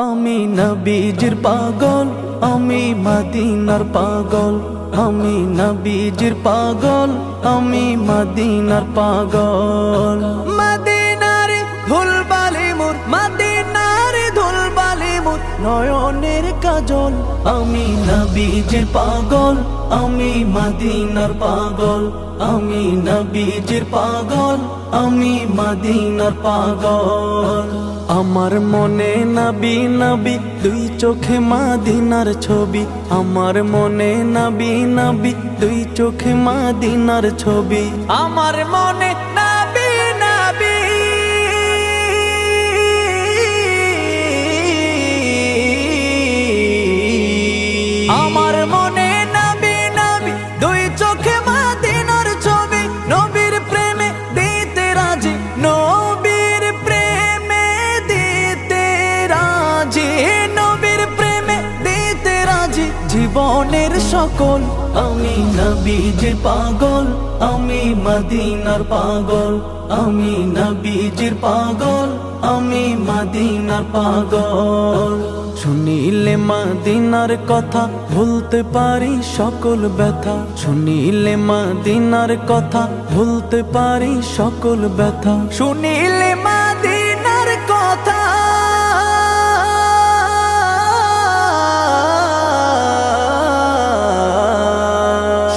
আমি নবীজির পাগল, আমি মদিনার পাগল। আমি নবীজির পাগল, আমি মদিনার পাগল। মদিনার ধুলবালি মোর, মদিনার ধুলবালি মোর নয়নের কাজল। আমি নবীজির পাগল, আমি মদিনার পাগল। আমি নবীজির পাগল, আমি মদিনার পাগল। আমার মনে নবী নবী দুই চোখে মদিনার ছবি। আমার মনে নবী নবী দুই চোখে মদিনার ছবি। আমার মনে নবী নবী আমার মনে নবী নবী দুই চোখে মদিনার ছবি। নবীর প্রেমে দিতে রাজি, নবীর প্রেমে দিতে রাজি, নবীর প্রেমে দিতে রাজি জীবনের সকল। আমি নবীজির পাগল, আমি মদিনার পাগল। আমি নবীজির পাগল, আমি মদিনার পাগল। শুনিলে মদিনার কথা ভুলতে পারি সকল ব্যথা। শুনিলে মদিনার কথা ভুলতে পারি সকল ব্যথা। শুনিলে মদিনার কথা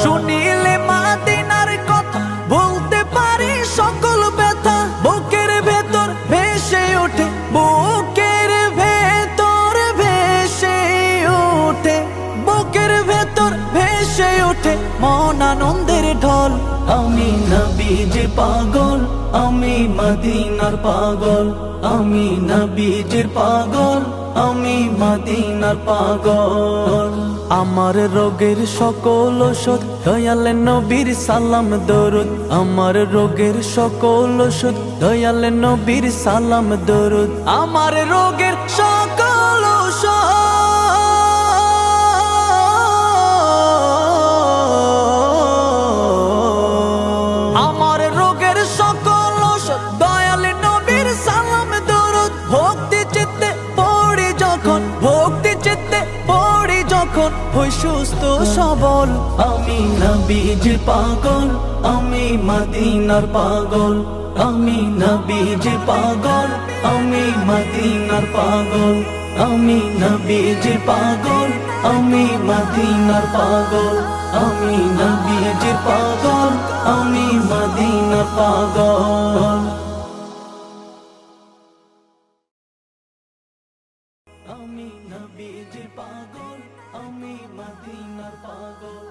শুনিলে মদিনার কথা ভুলতে পারি সকল ব্যথা। বুকের ভেতর ভেসে ওঠে, বুকের ভেতর ভেসে ওঠে, বুকের ভেতর ভেসে ওঠে মন আনন্দের ঢল। আমি নবীজির পাগল, আমি মদিনার পাগল। আমি নবীজির পাগল, আমি মদিনার পাগল। আমার রোগের সকল ওষুধ দয়াল নবীর সালাম দরুদ। আমার রোগের সকল ওষুধ দয়াল নবীর সালাম দরুদ। আমার রোগের সকল ওষুধ আমার রোগের সকল ওষুধ দয়াল নবীর সালাম দরুদ। ভক্তি চিত্তে পড়ি যখন, ভক্তি চিত্তে পড়ি যখন হই সুস্থ সবল। আমি নবীজির পাগল, আমি মদিনার পাগল। আমি নবীজির পাগল, আমি মদিনার পাগল। আমি নবীজির পাগল, আমি মদিনার পাগল। আমি নবীজির পাগল, আমি মদিনার পাগল। আমি নবীজির পাগল, আমি মদিনার পাগল।